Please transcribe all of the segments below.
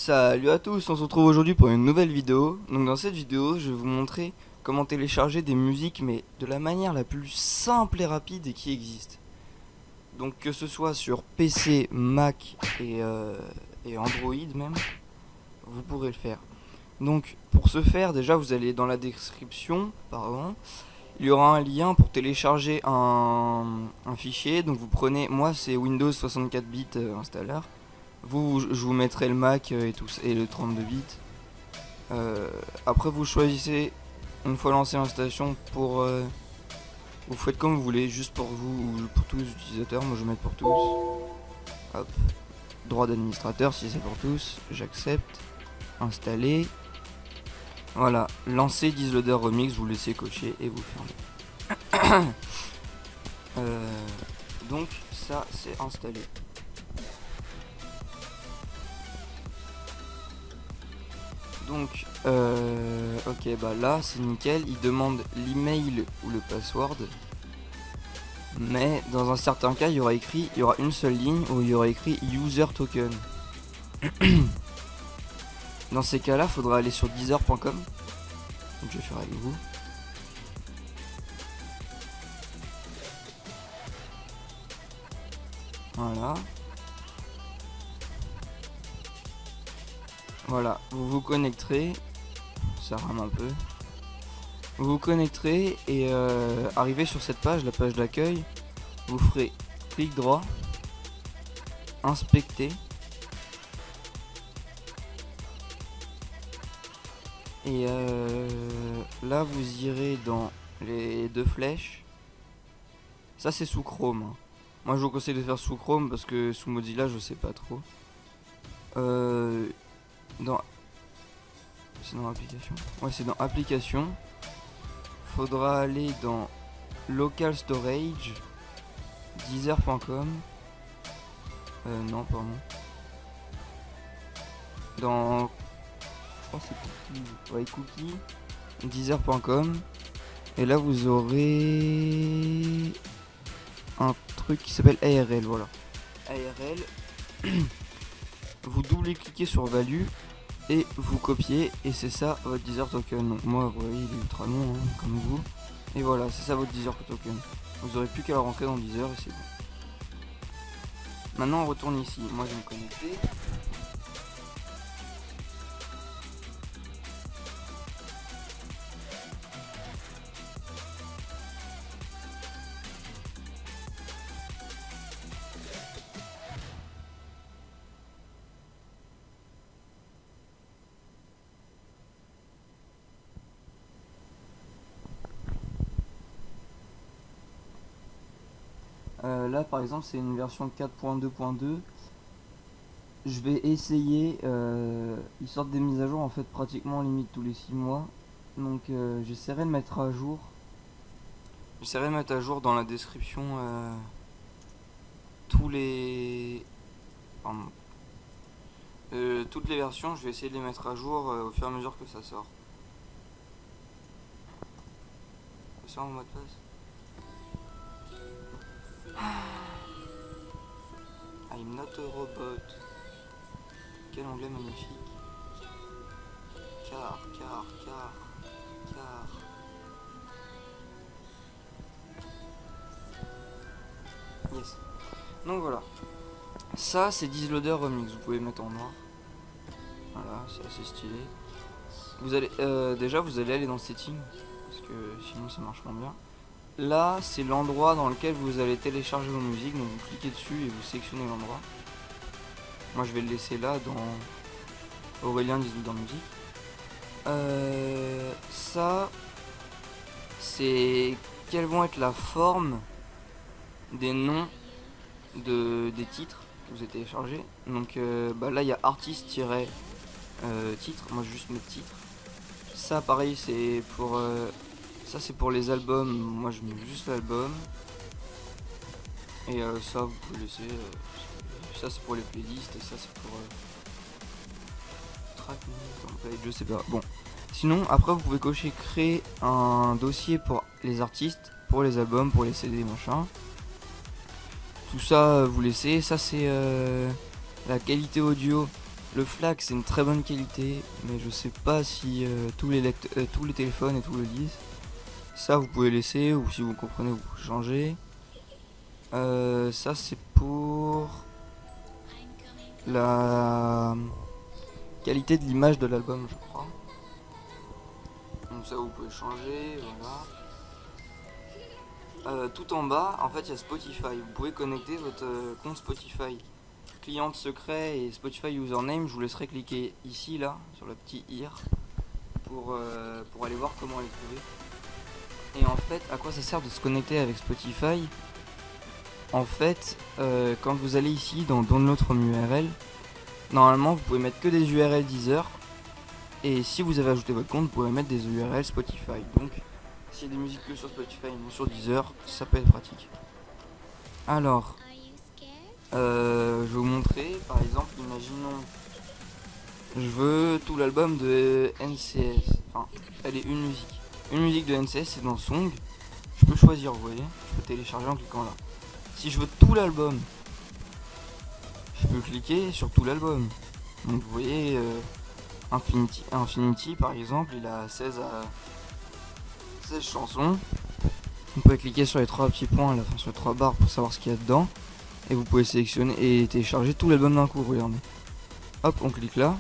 Salut à tous, on se retrouve aujourd'hui pour une nouvelle vidéo. Donc dans cette vidéo, je vais vous montrer comment télécharger des musiques, mais de la manière la plus simple et rapide qui existe. Donc que ce soit sur PC, Mac et Android même, vous pourrez le faire. Donc pour ce faire, déjà vous allez dans la description, pardon, il y aura un lien pour télécharger un fichier. Donc vous prenez, moi c'est Windows 64 bits installeur. Je vous mettrai le Mac et le 32 bits. Après, vous choisissez une fois lancé l'installation pour. Vous faites comme vous voulez, juste pour vous ou pour tous les utilisateurs. Moi, je vais mettre pour tous. Hop. Droit d'administrateur si c'est pour tous. J'accepte. Installer. Voilà. Lancer Disloader Remix. Vous laissez cocher et vous fermez. Donc, ça, c'est installé. Donc, ok, bah là c'est nickel. Il demande l'email ou le password, mais dans un certain cas, il y aura une seule ligne où il y aura écrit user token. Dans ces cas-là, faudra aller sur deezer.com. Donc, je vais faire avec vous. Voilà. Voilà, vous vous connecterez. Ça rame un peu. Vous vous connecterez et arrivez sur cette page, la page d'accueil. Vous ferez clic droit, inspecter. Et là vous irez dans les deux flèches. Ça c'est sous Chrome. Moi je vous conseille de faire sous Chrome parce que sous Mozilla je sais pas trop. C'est dans application. Ouais, c'est dans application. Faudra aller dans local storage, deezer.com. Non, pardon. Dans, je crois que c'est cookies. Ouais, cookies. Deezer.com. Et là, vous aurez un truc qui s'appelle ARL. Voilà. ARL. Vous double-cliquez sur value et vous copiez, et c'est ça votre Deezer token. Donc moi vous voyez il est ultra long comme vous, et voilà c'est ça votre Deezer token. Vous aurez plus qu'à le rentrer dans Deezer et c'est bon. Maintenant on retourne ici, moi je vais me connecter. Là par exemple c'est une version 4.2.2. Je vais essayer, ils sortent des mises à jour en fait pratiquement limite tous les 6 mois. Donc j'essaierai de mettre à jour. J'essaierai de mettre à jour dans la description tous les... Pardon. Toutes les versions, je vais essayer de les mettre à jour au fur et à mesure que ça sort. Ça en mot de passe. I'm not a robot. Quel anglais magnifique. Car. Yes. Donc voilà. Ça c'est Disloader Remix, vous pouvez mettre en noir. Voilà, c'est assez stylé. Vous allez déjà vous allez aller dans Setting parce que sinon ça marche moins bien. Là c'est l'endroit dans lequel vous allez télécharger vos musiques, donc vous cliquez dessus et vous sélectionnez l'endroit. Moi je vais le laisser là dans Aurélien Disloader Music. Ça c'est quelles vont être la forme des noms des titres que vous avez téléchargés. Donc là il y a artiste-titre, moi je vais juste mettre titre. Ça pareil c'est pour ça c'est pour les albums, moi je mets juste l'album. Et ça vous pouvez laisser, ça c'est pour les playlists et ça c'est pour track, template, je sais pas. Bon, sinon après vous pouvez cocher créer un dossier pour les artistes, pour les albums, pour les CD machin. Tout ça vous laissez, ça c'est la qualité audio. Le FLAC c'est une très bonne qualité, mais je sais pas si tous les téléphones et tout le disent. Ça vous pouvez laisser, ou si vous comprenez vous pouvez changer. Ça c'est pour la qualité de l'image de l'album, je crois. Donc ça vous pouvez changer, voilà. Tout en bas, en fait, il y a Spotify. Vous pouvez connecter votre compte Spotify. Client secret et Spotify username, je vous laisserai cliquer ici, là, sur le petit IR, pour aller voir comment les trouver. Et en fait, à quoi ça sert de se connecter avec Spotify? En fait, quand vous allez ici dans Download from URL, normalement, vous pouvez mettre que des URL Deezer. Et si vous avez ajouté votre compte, vous pouvez mettre des URL Spotify. Donc, s'il y a des musiques que sur Spotify et non sur Deezer, ça peut être pratique. Alors, je vais vous montrer, par exemple, imaginons, je veux tout l'album de NCS. Enfin, elle est une musique. Une musique de NCS, c'est dans Song. Je peux choisir, vous voyez. Je peux télécharger en cliquant là. Si je veux tout l'album, je peux cliquer sur tout l'album. Donc, vous voyez, Infinity, par exemple, il a 16 chansons. Vous pouvez cliquer sur les trois petits points, là, enfin, sur les trois barres pour savoir ce qu'il y a dedans. Et vous pouvez sélectionner et télécharger tout l'album d'un coup, regardez. Hop, on clique là.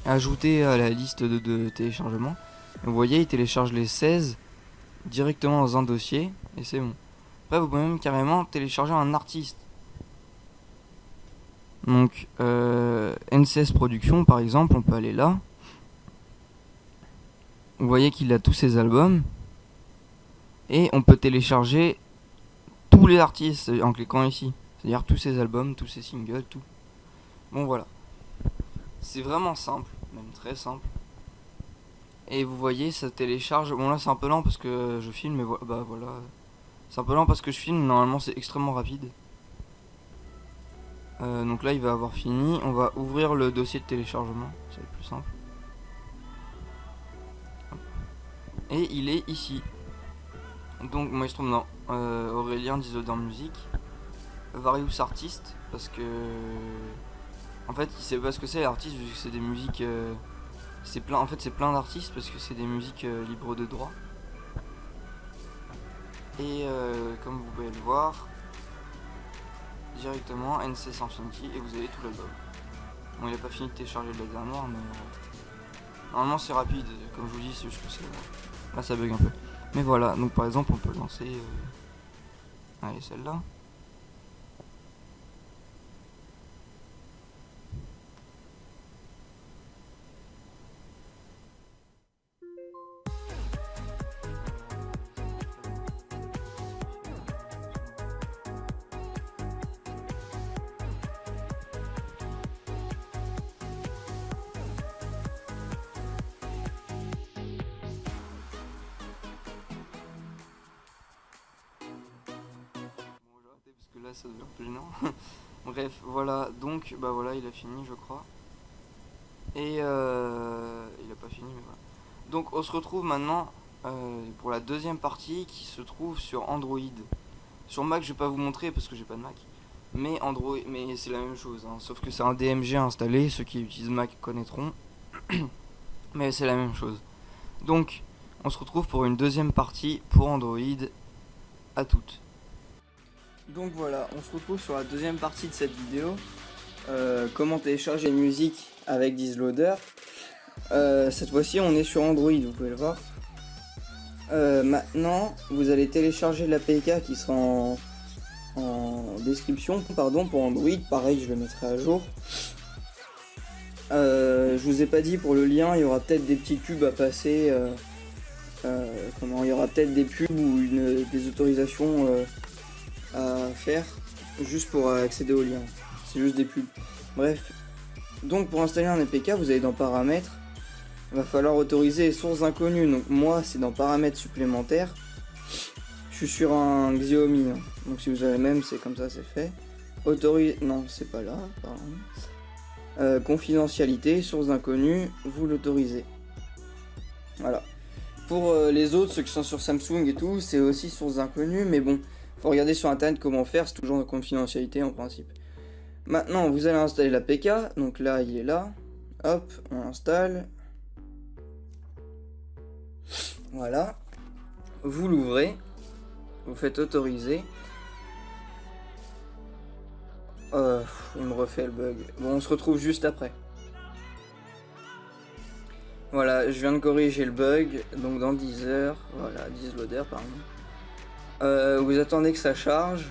Ajouter à la liste de téléchargement. Et vous voyez, il télécharge les 16 directement dans un dossier. Et c'est bon. Après, vous pouvez même carrément télécharger un artiste. Donc, NCS Production, par exemple, on peut aller là. Vous voyez qu'il a tous ses albums. Et on peut télécharger tous les artistes en cliquant ici. C'est-à-dire tous ses albums, tous ses singles, tout. Bon, voilà. C'est vraiment simple, même très simple. Et vous voyez, ça télécharge. Bon, là, c'est un peu lent parce que je filme, mais bah voilà. C'est un peu lent parce que je filme, normalement, c'est extrêmement rapide. Donc là, il va avoir fini. On va ouvrir le dossier de téléchargement, ça va être plus simple. Et il est ici. Donc moi il se trouve dans Aurélien Dizodan Music, Various Artist, parce que en fait il sait pas ce que c'est l'artiste vu que c'est des musiques c'est plein, en fait c'est plein d'artistes parce que c'est des musiques libres de droit. Et comme vous pouvez le voir directement NCS Infinity et vous avez tout l'album. Bon, il a pas fini de télécharger de la dernière, mais normalement c'est rapide, comme je vous dis, c'est juste que c'est là ça bug un peu. Mais voilà, donc par exemple on peut lancer allez, celle-là. Parce que là ça devient plus gênant. Bref, voilà, donc bah voilà, il a fini je crois. Et il a pas fini mais voilà. Donc on se retrouve maintenant pour la deuxième partie qui se trouve sur Android. Sur Mac je vais pas vous montrer parce que j'ai pas de Mac. Mais Android, mais c'est la même chose, hein, sauf que c'est un DMG installé, ceux qui utilisent Mac connaîtront. Mais c'est la même chose. Donc on se retrouve pour une deuxième partie pour Android. À toutes. Donc voilà, on se retrouve sur la deuxième partie de cette vidéo. Comment télécharger une musique avec Dizloader. Cette fois-ci on est sur Android, vous pouvez le voir. Maintenant vous allez télécharger l'APK qui sera en description pour Android. Pareil, je le mettrai à jour. Je vous ai pas dit pour le lien, il y aura peut-être des petits pubs à passer. Il y aura peut-être des pubs ou des autorisations à faire juste pour accéder au lien. C'est juste des pubs. Bref. Donc pour installer un APK, vous allez dans paramètres. Il va falloir autoriser les sources inconnues. Donc moi c'est dans paramètres supplémentaires. Je suis sur un Xiaomi. Hein. Donc si vous avez même, c'est comme ça, c'est fait. Autoriser. Non, c'est pas là. Confidentialité, sources inconnues, vous l'autorisez. Voilà. Pour les autres, ceux qui sont sur Samsung et tout, c'est aussi sources inconnues. Mais bon, faut regarder sur internet comment faire. C'est toujours en confidentialité en principe. Maintenant, vous allez installer l'APK. Donc là, il est là. Hop, on installe. Voilà. Vous l'ouvrez. Vous faites autoriser. Il me refait le bug. Bon, on se retrouve juste après. Voilà, je viens de corriger le bug. Donc dans 10 heures. Voilà, 10 loader, pardon. Vous attendez que ça charge.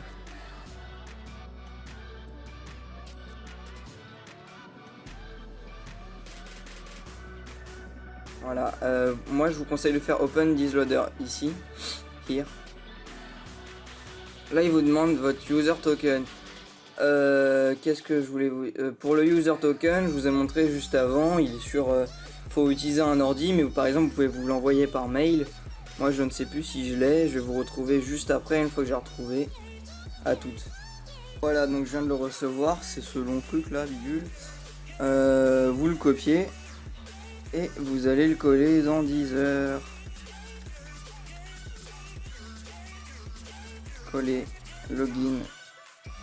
Voilà, moi je vous conseille de faire Open this loader ici. Here. Là, il vous demande votre user token. Qu'est-ce que je voulais vous... pour le user token, je vous ai montré juste avant, il est sur... faut utiliser un ordi, mais par exemple, vous pouvez vous l'envoyer par mail. Moi, je ne sais plus si je l'ai, je vais vous retrouver juste après, une fois que j'ai retrouvé. À toutes. Voilà, donc je viens de le recevoir, c'est ce long truc là, bidule. Vous le copiez. Et vous allez le coller dans 10 heures. Coller, login.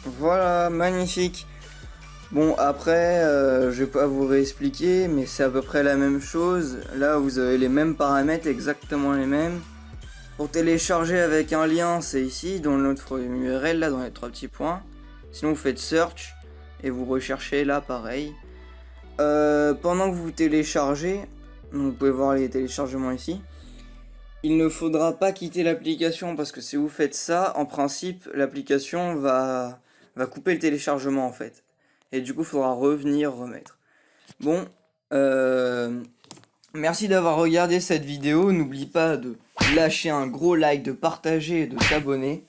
Voilà, magnifique. Bon, après, je vais pas vous réexpliquer, mais c'est à peu près la même chose. Là, vous avez les mêmes paramètres, exactement les mêmes. Pour télécharger avec un lien, c'est ici, dans notre URL, là, dans les 3 petits points. Sinon, vous faites search et vous recherchez là, pareil. Pendant que vous téléchargez, donc vous pouvez voir les téléchargements ici. Il ne faudra pas quitter l'application parce que si vous faites ça, en principe, l'application va couper le téléchargement en fait. Et du coup, il faudra revenir remettre. Bon, merci d'avoir regardé cette vidéo. N'oublie pas de lâcher un gros like, de partager et de t'abonner.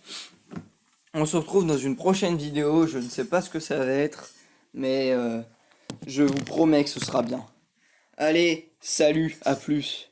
On se retrouve dans une prochaine vidéo. Je ne sais pas ce que ça va être, mais je vous promets que ce sera bien. Allez, salut, à plus.